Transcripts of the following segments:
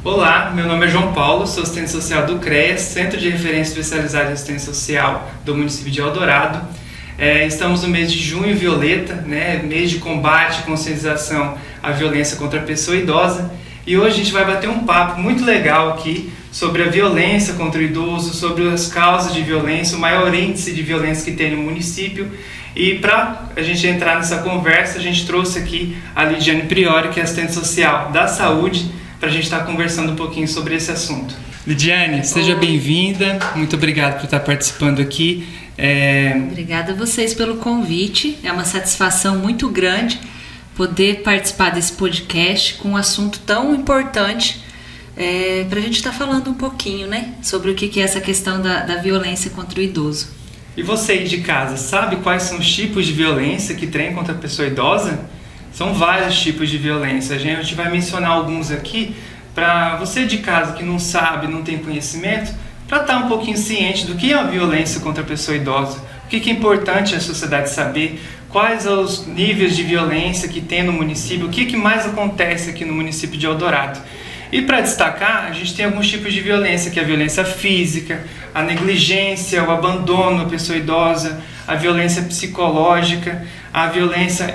Olá, meu nome é João Paulo, sou assistente social do CREAS, Centro de Referência Especializado em Assistência Social do município de Eldorado. Estamos no mês de junho violeta, mês de combate e conscientização à violência contra a pessoa idosa. E hoje a gente vai bater um papo muito legal aqui sobre a violência contra o idoso, sobre as causas de violência, o maior índice de violência que tem no município. E para a gente entrar nessa conversa, a gente trouxe aqui a Lidiane Priori, que é assistente social da saúde, para a gente estar conversando um pouquinho sobre esse assunto. Lidiane, seja bem-vinda, muito obrigado por estar participando aqui. Obrigada a vocês pelo convite, é uma satisfação muito grande poder participar desse podcast com um assunto tão importante para a gente estar falando um pouquinho, sobre o que é essa questão da violência contra o idoso. E você aí de casa, sabe quais são os tipos de violência que tem contra a pessoa idosa? São vários tipos de violência, a gente vai mencionar alguns aqui para você de casa que não sabe, não tem conhecimento, para estar um pouquinho ciente do que é a violência contra a pessoa idosa, o que é importante a sociedade saber, quais são os níveis de violência que tem no município, o que mais acontece aqui no município de Eldorado. E para destacar, a gente tem alguns tipos de violência, que é a violência física, a negligência, o abandono da pessoa idosa, a violência psicológica, a violência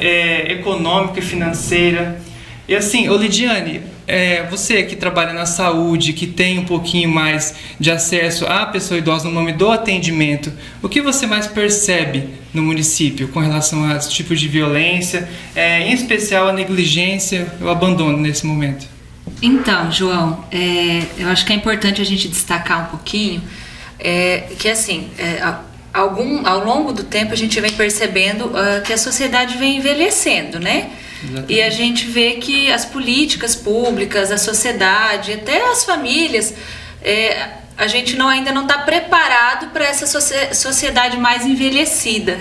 econômica e financeira. E assim, Lidiane, você que trabalha na saúde, que tem um pouquinho mais de acesso à pessoa idosa no nome do atendimento, o que você mais percebe no município com relação a esses tipos de violência, em especial a negligência e o abandono nesse momento? Então, João, eu acho que é importante a gente destacar um pouquinho que assim, ao longo do tempo a gente vem percebendo que a sociedade vem envelhecendo, Exatamente. E a gente vê que as políticas públicas, a sociedade, até as famílias, a gente ainda não está preparado para essa sociedade mais envelhecida,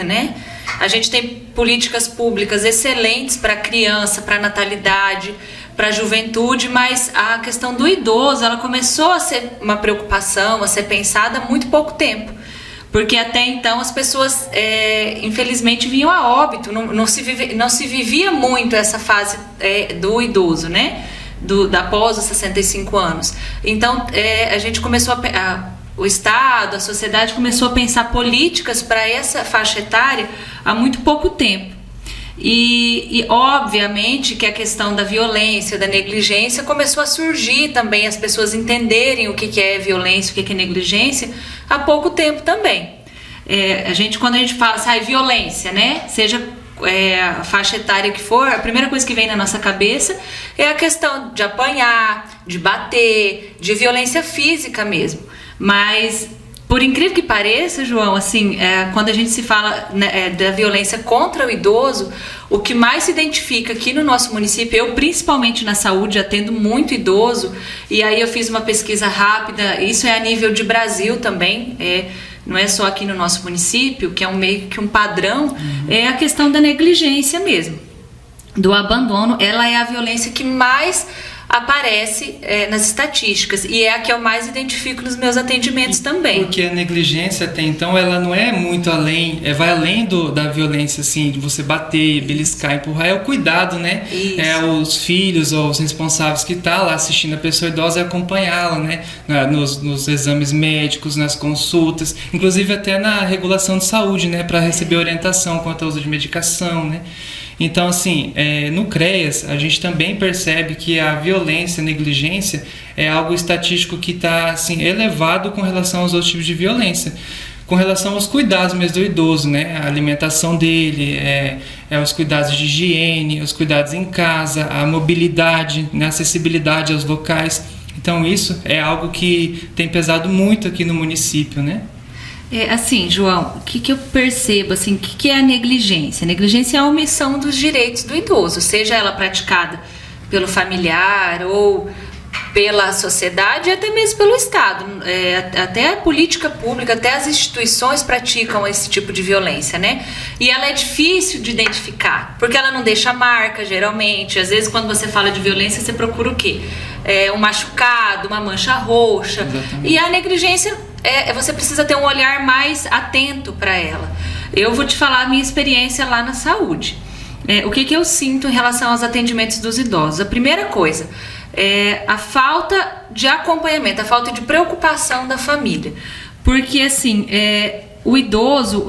A gente tem políticas públicas excelentes para a criança, para a natalidade, para a juventude, mas a questão do idoso, ela começou a ser uma preocupação, a ser pensada há muito pouco tempo. Porque até então as pessoas, infelizmente, vinham a óbito, não se vivia muito essa fase do idoso, após os 65 anos. Então, a gente começou o Estado, a sociedade começou a pensar políticas para essa faixa etária há muito pouco tempo. E obviamente que a questão da violência, da negligência começou a surgir também, as pessoas entenderem o que é violência, o que é negligência, há pouco tempo também. Quando a gente fala, violência, seja a faixa etária que for, a primeira coisa que vem na nossa cabeça é a questão de apanhar, de bater, de violência física mesmo. Mas, por incrível que pareça, João, assim, quando a gente se fala da violência contra o idoso, o que mais se identifica aqui no nosso município, eu principalmente na saúde atendo muito idoso, e aí eu fiz uma pesquisa rápida, isso é a nível de Brasil também, não é só aqui no nosso município, que é meio que um padrão, é a questão da negligência mesmo, do abandono. Ela é a violência que mais aparece nas estatísticas e é a que eu mais identifico nos meus atendimentos também. Porque a negligência até então ela não é muito além, vai além da violência, assim, de você bater, beliscar, empurrar, é o cuidado, Isso. Os filhos ou os responsáveis que estão lá assistindo a pessoa idosa e acompanhá-la, nos exames médicos, nas consultas, inclusive até na regulação de saúde, para receber orientação quanto ao uso de medicação, Então, assim, no CREAS, a gente também percebe que a violência, a negligência, é algo estatístico que está assim, elevado com relação aos outros tipos de violência. Com relação aos cuidados mesmo do idoso, a alimentação dele, os cuidados de higiene, os cuidados em casa, a mobilidade, a acessibilidade aos locais. Então, isso é algo que tem pesado muito aqui no município, Assim, João, o que eu percebo, assim, o que é a negligência? A negligência é a omissão dos direitos do idoso, seja ela praticada pelo familiar ou pela sociedade e até mesmo pelo Estado. Até a política pública, até as instituições praticam esse tipo de violência, E ela é difícil de identificar, porque ela não deixa marca, geralmente. Às vezes, quando você fala de violência, você procura o quê? Um machucado, uma mancha roxa. Exatamente. E a negligência, você precisa ter um olhar mais atento para ela. Eu vou te falar a minha experiência lá na saúde. O que eu sinto em relação aos atendimentos dos idosos? A primeira coisa, a falta de acompanhamento, a falta de preocupação da família. Porque, assim, o idoso,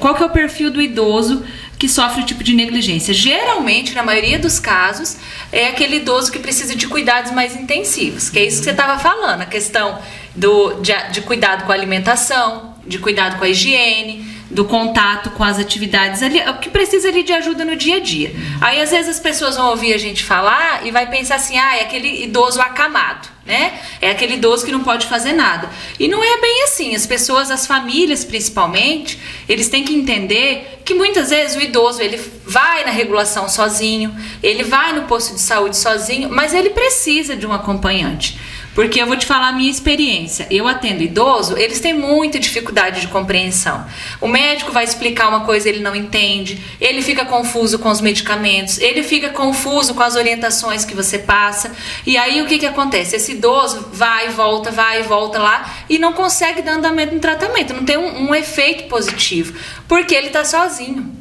qual que é o perfil do idoso que sofre o tipo de negligência? Geralmente, na maioria dos casos, é aquele idoso que precisa de cuidados mais intensivos, que é isso que você estava falando, a questão de cuidado com a alimentação, de cuidado com a higiene, do contato com as atividades ali, o que precisa ali de ajuda no dia a dia. Aí às vezes as pessoas vão ouvir a gente falar e vai pensar assim, é aquele idoso acamado, né? É aquele idoso que não pode fazer nada. E não é bem assim. As pessoas, as famílias principalmente, eles têm que entender que muitas vezes o idoso, ele vai na regulação sozinho, ele vai no posto de saúde sozinho, mas ele precisa de um acompanhante. Porque eu vou te falar a minha experiência. Eu atendo idoso, eles têm muita dificuldade de compreensão. O médico vai explicar uma coisa, ele não entende, ele fica confuso com os medicamentos, ele fica confuso com as orientações que você passa. E aí o que acontece? Esse idoso vai e volta lá e não consegue dar andamento no tratamento, não tem um efeito positivo, porque ele está sozinho.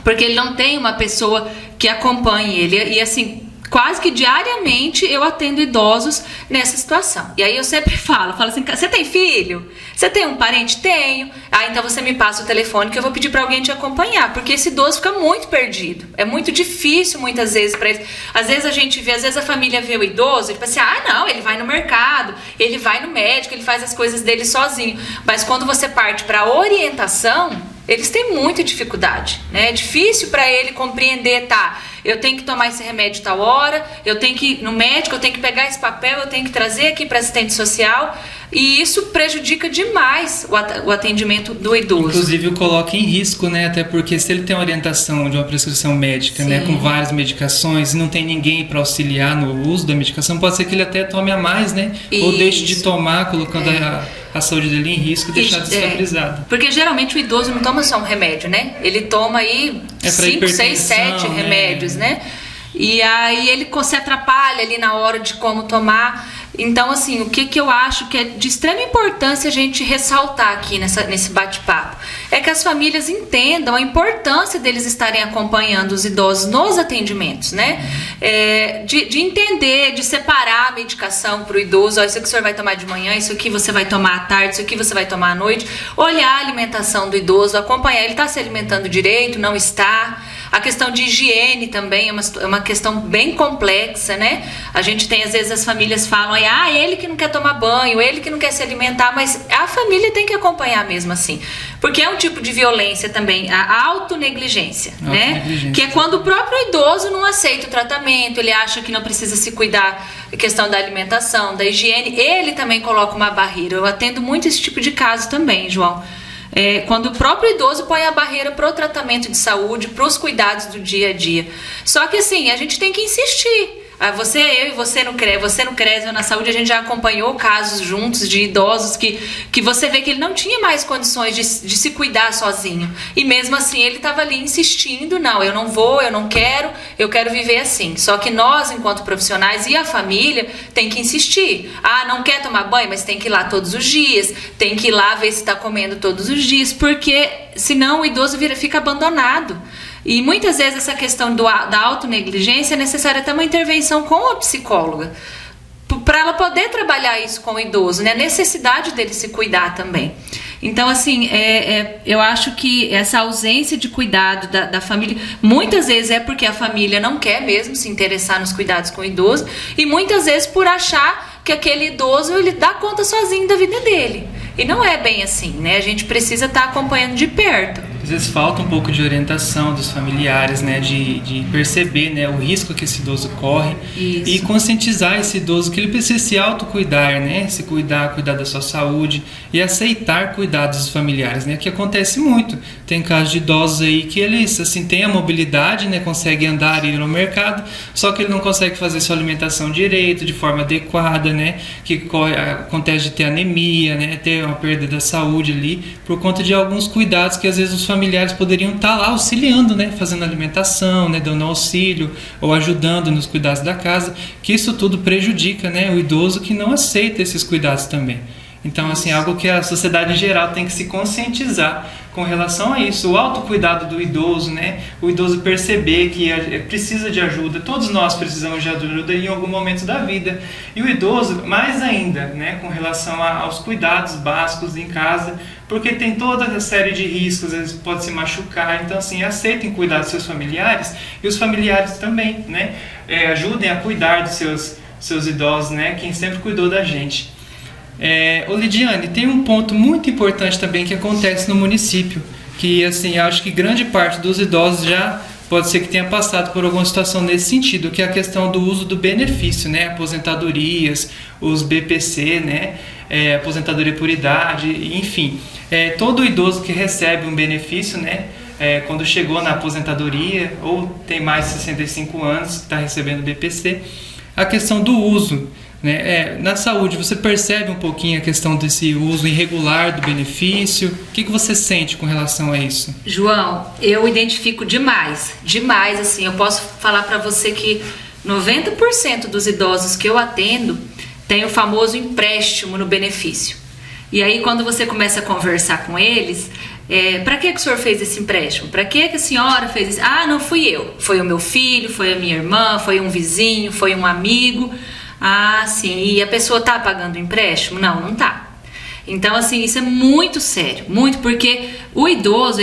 Porque ele não tem uma pessoa que acompanhe ele. E assim, quase que diariamente eu atendo idosos nessa situação. E aí eu sempre falo assim, você tem filho? Você tem um parente? Tenho. Então você me passa o telefone que eu vou pedir para alguém te acompanhar, porque esse idoso fica muito perdido. É muito difícil muitas vezes para ele. Às vezes a gente vê, às vezes a família vê o idoso e pensa assim, não, ele vai no mercado, ele vai no médico, ele faz as coisas dele sozinho. Mas quando você parte para orientação, eles têm muita dificuldade, né? É difícil para ele compreender, eu tenho que tomar esse remédio tal hora, eu tenho que ir no médico, eu tenho que pegar esse papel, eu tenho que trazer aqui para assistente social, e isso prejudica demais o atendimento do idoso. Inclusive o coloca em risco, né? Até porque se ele tem uma orientação de uma prescrição médica, né, com várias medicações, e não tem ninguém para auxiliar no uso da medicação, pode ser que ele até tome a mais, né? Isso. Ou deixe de tomar, colocando a saúde dele em risco e deixar desestabilizado. Porque geralmente o idoso não toma só um remédio, né? Ele toma aí 5, 6, 7 remédios, né? E aí ele se atrapalha ali na hora de como tomar. Então, assim, o que eu acho que é de extrema importância a gente ressaltar aqui nesse bate-papo é que as famílias entendam a importância deles estarem acompanhando os idosos nos atendimentos, né? De entender, de separar a medicação para o idoso. Isso aqui o senhor vai tomar de manhã, isso aqui você vai tomar à tarde, isso aqui você vai tomar à noite. Olhar a alimentação do idoso, acompanhar, ele está se alimentando direito, não está. A questão de higiene também é uma questão bem complexa, né? A gente tem, às vezes, as famílias falam, ele que não quer tomar banho, ele que não quer se alimentar, mas a família tem que acompanhar mesmo assim. Porque é um tipo de violência também, a autonegligência, né? Que é quando o próprio idoso não aceita o tratamento, ele acha que não precisa se cuidar, a questão da alimentação, da higiene, ele também coloca uma barreira. Eu atendo muito esse tipo de caso também, João. Quando o próprio idoso põe a barreira para o tratamento de saúde, para os cuidados do dia a dia. Só que assim, a gente tem que insistir. Eu e você no CRES, eu na saúde, a gente já acompanhou casos juntos de idosos que você vê que ele não tinha mais condições de se cuidar sozinho. E mesmo assim ele estava ali insistindo, não, eu não vou, eu não quero, eu quero viver assim. Só que nós, enquanto profissionais e a família, tem que insistir. Não quer tomar banho, mas tem que ir lá todos os dias, tem que ir lá ver se está comendo todos os dias, porque senão o idoso fica abandonado. E muitas vezes essa questão da autonegligência é necessária até uma intervenção com a psicóloga, para ela poder trabalhar isso com o idoso, né? A necessidade dele se cuidar também. Então, assim, eu acho que essa ausência de cuidado da família, muitas vezes é porque a família não quer mesmo se interessar nos cuidados com o idoso, e muitas vezes por achar que aquele idoso, ele dá conta sozinho da vida dele. E não é bem assim, né? A gente precisa estar acompanhando de perto. Às vezes falta um pouco de orientação dos familiares, né? De perceber, né, o risco que esse idoso corre. Isso. E conscientizar esse idoso que ele precisa se autocuidar, né? Se cuidar da sua saúde e aceitar cuidados dos familiares, né? Que acontece muito. Tem casos de idosos aí que eles, assim, têm a mobilidade, né? Conseguem andar e ir no mercado, só que ele não consegue fazer sua alimentação direito, de forma adequada, né? Que acontece de ter anemia, né? Ter uma perda da saúde ali, por conta de alguns cuidados que às vezes os familiares poderiam estar lá auxiliando, né? Fazendo alimentação, né? Dando auxílio ou ajudando nos cuidados da casa, que isso tudo prejudica, né? O idoso que não aceita esses cuidados também. Então, assim, algo que a sociedade em geral tem que se conscientizar com relação a isso, o autocuidado do idoso, né? O idoso perceber que precisa de ajuda, todos nós precisamos de ajuda em algum momento da vida. E o idoso, mais ainda, né? Com relação aos cuidados básicos em casa, porque tem toda a série de riscos, às vezes pode se machucar, então assim, aceitem cuidar dos seus familiares e os familiares também, né? Ajudem a cuidar dos seus idosos, né? Quem sempre cuidou da gente. Lidiane, tem um ponto muito importante também que acontece no município, que assim, acho que grande parte dos idosos já pode ser que tenha passado por alguma situação nesse sentido, que é a questão do uso do benefício, né? Aposentadorias, os BPC, né? Aposentadoria por idade, enfim. Todo idoso que recebe um benefício, né? Quando chegou na aposentadoria ou tem mais de 65 anos que está recebendo BPC, a questão do uso, né? Na saúde, você percebe um pouquinho a questão desse uso irregular do benefício? O que você sente com relação a isso? João, eu identifico demais, assim, eu posso falar para você que 90% dos idosos que eu atendo tem o famoso empréstimo no benefício. E aí quando você começa a conversar com eles, para que o senhor fez esse empréstimo? Para que a senhora fez isso? Ah, não fui eu, foi o meu filho, foi a minha irmã, foi um vizinho, foi um amigo. Ah, sim, e a pessoa está pagando o empréstimo? Não, não está. Então, assim, isso é muito sério, muito, porque o idoso,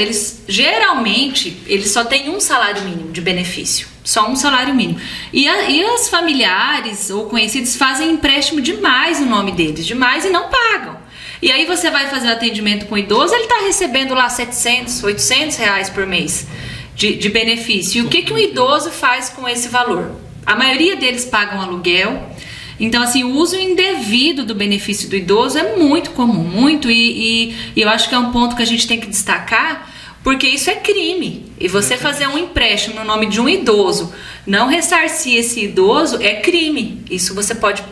geralmente, eles só tem um salário mínimo de benefício, só um salário mínimo. E os familiares ou conhecidos fazem empréstimo demais no nome deles, demais, e não pagam. E aí você vai fazer o atendimento com o idoso, ele está recebendo lá 700, 800 reais por mês de benefício. E o que um idoso faz com esse valor? A maioria deles pagam aluguel. Então, assim, o uso indevido do benefício do idoso é muito comum, muito, e eu acho que é um ponto que a gente tem que destacar, porque isso é crime. E você fazer um empréstimo no nome de um idoso, não ressarcir esse idoso, é crime. Isso você pode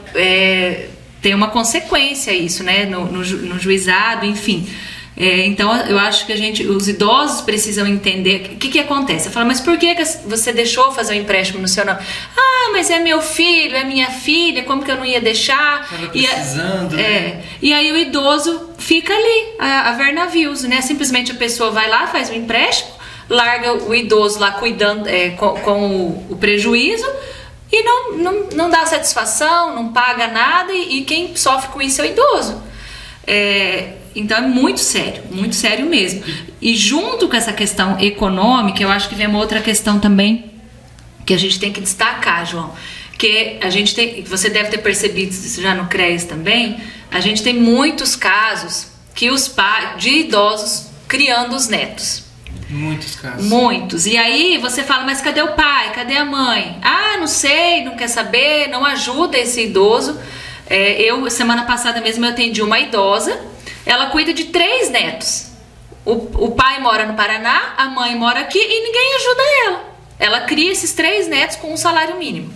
ter uma consequência, isso, né, no juizado, enfim. Então, eu acho que os idosos precisam entender o que acontece. Eu falo, mas por que você deixou fazer um empréstimo no seu nome? Ah, mas é meu filho, é minha filha, como que eu não ia deixar? Estava precisando, né? E aí o idoso fica ali, a ver navios, né? Simplesmente a pessoa vai lá, faz um empréstimo, larga o idoso lá cuidando com o prejuízo e não dá satisfação, não paga nada, e quem sofre com isso é o idoso. Então é muito sério mesmo. E junto com essa questão econômica, eu acho que vem uma outra questão também que a gente tem que destacar, João, que você deve ter percebido isso já no CREAS também, a gente tem muitos casos que os pais de idosos criando os netos. Muitos casos. Muitos. E aí você fala, mas cadê o pai? Cadê a mãe? Ah, não sei, não quer saber, não ajuda esse idoso. Semana passada mesmo eu atendi uma idosa, ela cuida de 3 netos. O pai mora no Paraná, a mãe mora aqui e ninguém ajuda ela. Ela cria esses 3 netos com um salário mínimo.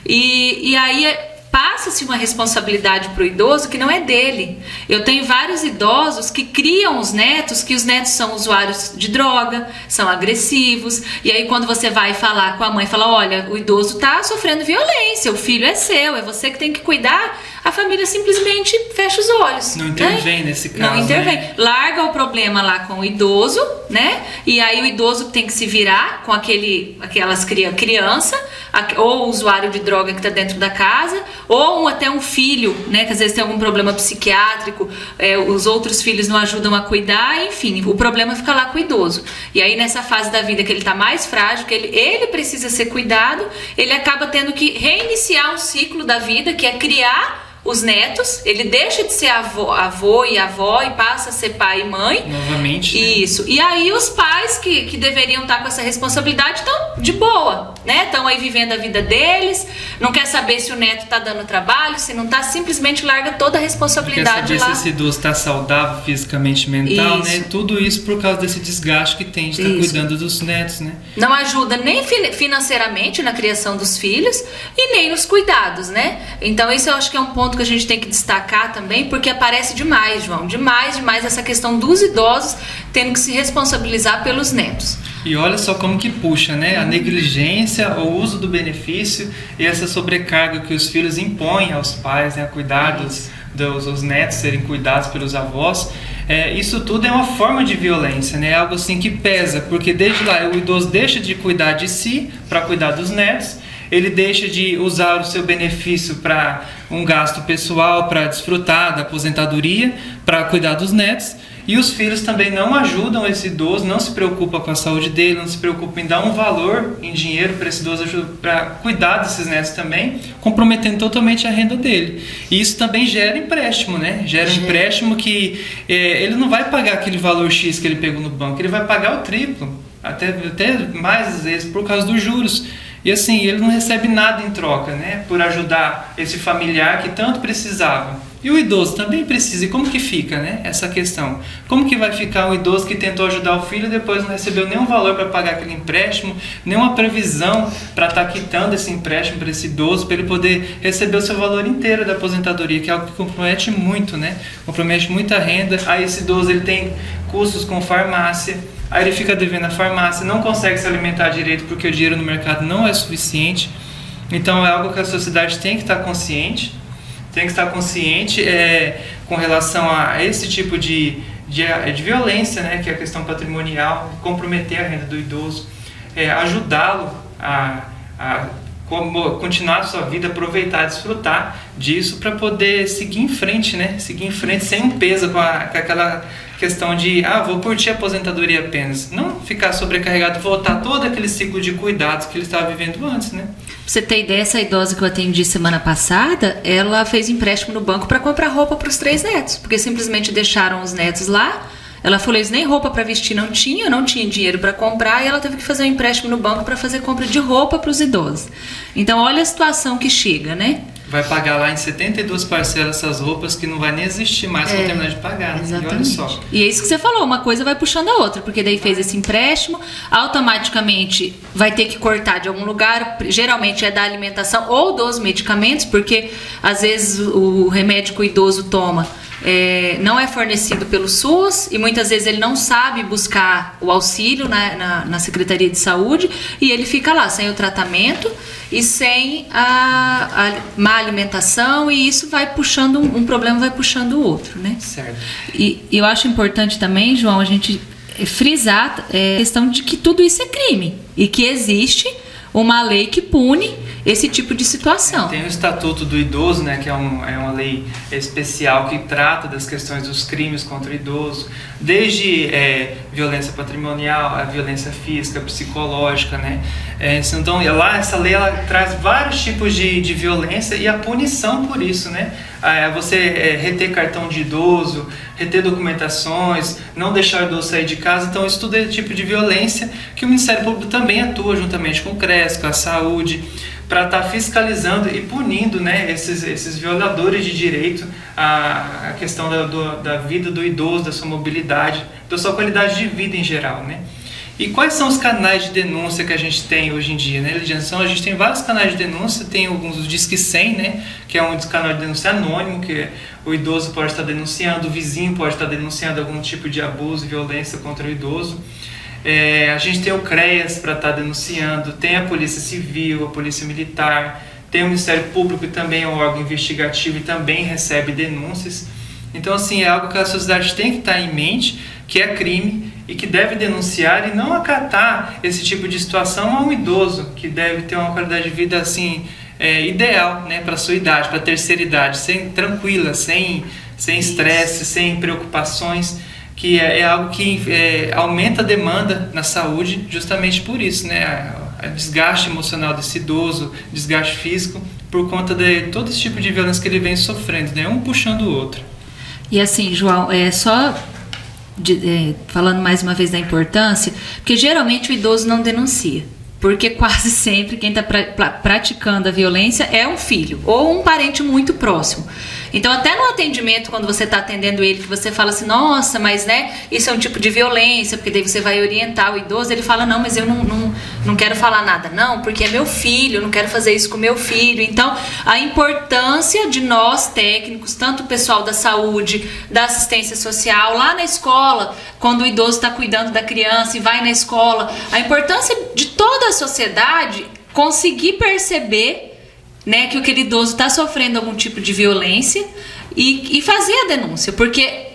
E aí passa-se uma responsabilidade para o idoso que não é dele. Eu tenho vários idosos que criam os netos, que os netos são usuários de droga, são agressivos, e aí quando você vai falar com a mãe, fala, olha, o idoso está sofrendo violência, o filho é seu, é você que tem que cuidar, a família simplesmente fecha os olhos. Não intervém, né? Nesse caso. Não intervém. Né? Larga o problema lá com o idoso, né? E aí o idoso tem que se virar com aquelas criança, ou o usuário de droga que está dentro da casa, ou até um filho, né? Que às vezes tem algum problema psiquiátrico, os outros filhos não ajudam a cuidar, enfim, o problema fica lá com o idoso. E aí nessa fase da vida que ele está mais frágil, que ele precisa ser cuidado, ele acaba tendo que reiniciar um ciclo da vida, que é criar os netos, ele deixa de ser avô e avó e passa a ser pai e mãe. Novamente. Né? Isso. E aí os pais que deveriam estar com essa responsabilidade estão de boa, né? Estão aí vivendo a vida deles, não quer saber se o neto está dando trabalho, se não está, simplesmente larga toda a responsabilidade não quer saber lá. se esse idoso está saudável fisicamente, mental, isso. Né? Tudo isso por causa desse desgaste que tem de estar cuidando dos netos, né? Não ajuda nem financeiramente na criação dos filhos e nem nos cuidados, né? Então isso eu acho que é um ponto que a gente tem que destacar também, porque aparece demais, João, demais essa questão dos idosos tendo que se responsabilizar pelos netos. E olha só como que puxa, né? A negligência, o uso do benefício e essa sobrecarga que os filhos impõem aos pais, né? A cuidar dos netos serem cuidados pelos avós. Isso tudo é uma forma de violência, né? Algo assim que pesa, porque desde lá o idoso deixa de cuidar de si para cuidar dos netos, ele deixa de usar o seu benefício para um gasto pessoal, para desfrutar da aposentadoria, para cuidar dos netos. E os filhos também não ajudam esse idoso, não se preocupam com a saúde dele, não se preocupam em dar um valor em dinheiro para esse idoso, para cuidar desses netos também, comprometendo totalmente a renda dele. E isso também gera empréstimo, né? Gera empréstimo que ele não vai pagar aquele valor X que ele pegou no banco, ele vai pagar o triplo, até mais às vezes, por causa dos juros. E assim, ele não recebe nada em troca, né? Por ajudar esse familiar que tanto precisava. E o idoso também precisa. E como que fica, né? Essa questão. Como que vai ficar um idoso que tentou ajudar o filho e depois não recebeu nenhum valor para pagar aquele empréstimo, nenhuma previsão para estar quitando esse empréstimo para esse idoso, para ele poder receber o seu valor inteiro da aposentadoria, que é algo que compromete muito, né? Compromete muita renda. Aí esse idoso ele tem custos com farmácia, aí ele fica devendo a farmácia, não consegue se alimentar direito porque o dinheiro no mercado não é suficiente. Então é algo que a sociedade tem que estar consciente. Tem que estar consciente com relação a esse tipo de violência, né, que é a questão patrimonial, comprometer a renda do idoso, ajudá-lo a continuar a sua vida, aproveitar, desfrutar disso para poder seguir em frente, né? Seguir em frente sem um peso com aquela questão de vou curtir a aposentadoria apenas. Não ficar sobrecarregado, voltar todo aquele ciclo de cuidados que ele estava vivendo antes, né? Pra você ter ideia, essa idosa que eu atendi semana passada, ela fez empréstimo no banco para comprar roupa para os 3 netos, porque simplesmente deixaram os netos lá. Ela falou, eles nem roupa para vestir não tinha dinheiro para comprar, e ela teve que fazer um empréstimo no banco para fazer compra de roupa para os idosos. Então olha a situação que chega, né? Vai pagar lá em 72 parcelas essas roupas que não vai nem existir mais quando terminar de pagar. Exatamente. E olha só. E é isso que você falou, uma coisa vai puxando a outra, porque daí fez esse empréstimo, automaticamente vai ter que cortar de algum lugar, geralmente é da alimentação ou dos medicamentos, porque às vezes o remédio que o idoso toma não é fornecido pelo SUS e muitas vezes ele não sabe buscar o auxílio na Secretaria de Saúde e ele fica lá sem o tratamento e sem a má alimentação, e isso vai puxando um problema, vai puxando o outro, né? Certo. E eu acho importante também, João, a gente frisar a questão de que tudo isso é crime e que existe uma lei que pune esse tipo de situação. Tem o Estatuto do Idoso, né, que é uma lei especial que trata das questões dos crimes contra o idoso, desde violência patrimonial, a violência física, psicológica, né? Então, lá essa lei ela traz vários tipos de violência e a punição por isso, né? Você reter cartão de idoso, reter documentações, não deixar o idoso sair de casa. Então, isso tudo é tipo de violência que o Ministério Público também atua juntamente com o CRES, com a saúde, para estar fiscalizando e punindo, né, esses violadores de direito à questão da vida do idoso, da sua mobilidade, da sua qualidade de vida em geral, né? E quais são os canais de denúncia que a gente tem hoje em dia, né, Lidiane? A gente tem vários canais de denúncia, tem alguns do Disque 100, né, que é um canal de denúncia anônimo, que o idoso pode estar denunciando, o vizinho pode estar denunciando algum tipo de abuso e violência contra o idoso. A gente tem o CREAS para estar denunciando, tem a Polícia Civil, a Polícia Militar, tem o Ministério Público, que também é um órgão investigativo e também recebe denúncias. Então, assim, é algo que a sociedade tem que estar em mente, que é crime e que deve denunciar e não acatar esse tipo de situação a um idoso, que deve ter uma qualidade de vida, assim, ideal, né, para a sua idade, para a terceira idade, tranquila, sem estresse, sem preocupações, que é algo que aumenta a demanda na saúde justamente por isso, né? O desgaste emocional desse idoso, desgaste físico, por conta de todo esse tipo de violência que ele vem sofrendo, né? Um puxando o outro. E assim, João, falando mais uma vez da importância, porque geralmente o idoso não denuncia. Porque quase sempre quem está praticando a violência é um filho ou um parente muito próximo. Então, até no atendimento, quando você está atendendo ele, que você fala assim, nossa, mas né, isso é um tipo de violência, porque daí você vai orientar o idoso, ele fala, não, mas eu não quero falar nada, não, porque é meu filho, eu não quero fazer isso com meu filho. Então, a importância de nós técnicos, tanto o pessoal da saúde, da assistência social, lá na escola, quando o idoso está cuidando da criança e vai na escola, a importância de toda a sociedade conseguir perceber, né, que aquele idoso está sofrendo algum tipo de violência e fazer a denúncia, porque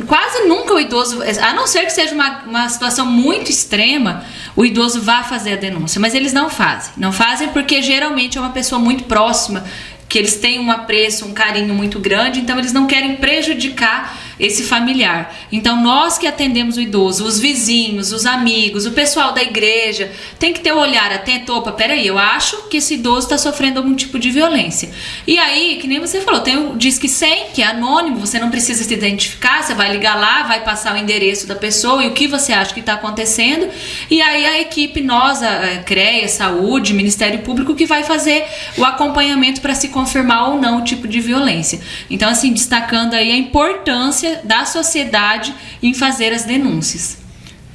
quase nunca o idoso, a não ser que seja uma situação muito extrema, o idoso vá fazer a denúncia, mas eles não fazem. Não fazem porque geralmente é uma pessoa muito próxima, que eles têm um apreço, um carinho muito grande, então eles não querem prejudicar esse familiar. Então nós que atendemos o idoso, os vizinhos, os amigos, o pessoal da igreja, tem que ter um olhar atento. Opa, peraí, eu acho que esse idoso está sofrendo algum tipo de violência. E aí, que nem você falou, tem o Disque 100, que é anônimo, você não precisa se identificar, você vai ligar lá, vai passar o endereço da pessoa e o que você acha que está acontecendo, e aí a equipe, nós, a CREA, Saúde, Ministério Público, que vai fazer o acompanhamento para se confirmar ou não o tipo de violência. Então, assim, destacando aí a importância da sociedade em fazer as denúncias.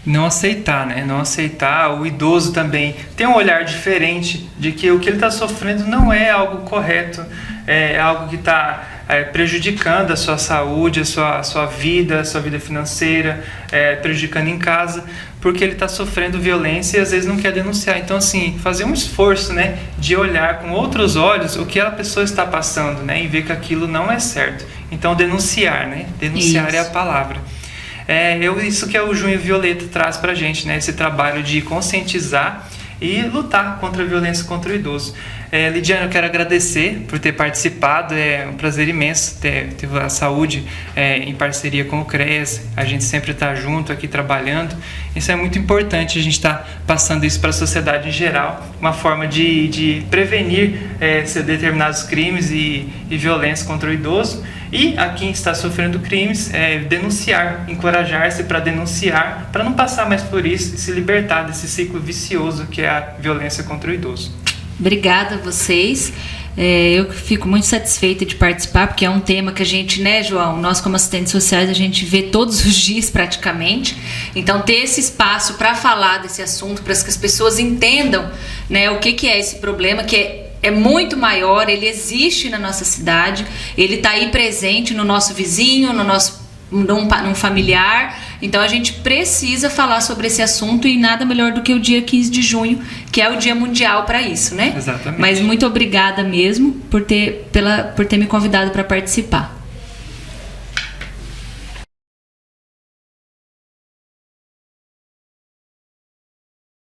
Não aceitar, né? Não aceitar. O idoso também tem um olhar diferente de que o que ele está sofrendo não é algo correto, é algo que está prejudicando a sua saúde, a sua vida financeira, prejudicando em casa, porque ele está sofrendo violência e às vezes não quer denunciar. Então, assim, fazer um esforço, né, de olhar com outros olhos o que a pessoa está passando, né, e ver que aquilo não é certo. Então, denunciar, né? Denunciar Isso. é a palavra. Isso que o Junho Violeta traz pra gente, né? Esse trabalho de conscientizar e lutar contra a violência contra o idoso. Lidiane, eu quero agradecer por ter participado, é um prazer imenso ter a Saúde em parceria com o CREAS, a gente sempre está junto aqui trabalhando, isso é muito importante, a gente está passando isso para a sociedade em geral, uma forma de prevenir determinados crimes e violência contra o idoso, e a quem está sofrendo crimes, denunciar, encorajar-se para denunciar, para não passar mais por isso e se libertar desse ciclo vicioso que é a violência contra o idoso. Obrigada a vocês. Eu fico muito satisfeita de participar, porque é um tema que a gente, né, João, nós como assistentes sociais, a gente vê todos os dias praticamente. Então, ter esse espaço para falar desse assunto, para que as pessoas entendam, né, o que é esse problema, que é muito maior, ele existe na nossa cidade, ele está aí presente no nosso vizinho, num familiar. Então a gente precisa falar sobre esse assunto, e nada melhor do que o dia 15 de junho, que é o dia mundial para isso, né? Exatamente. Mas muito obrigada mesmo por ter me convidado para participar.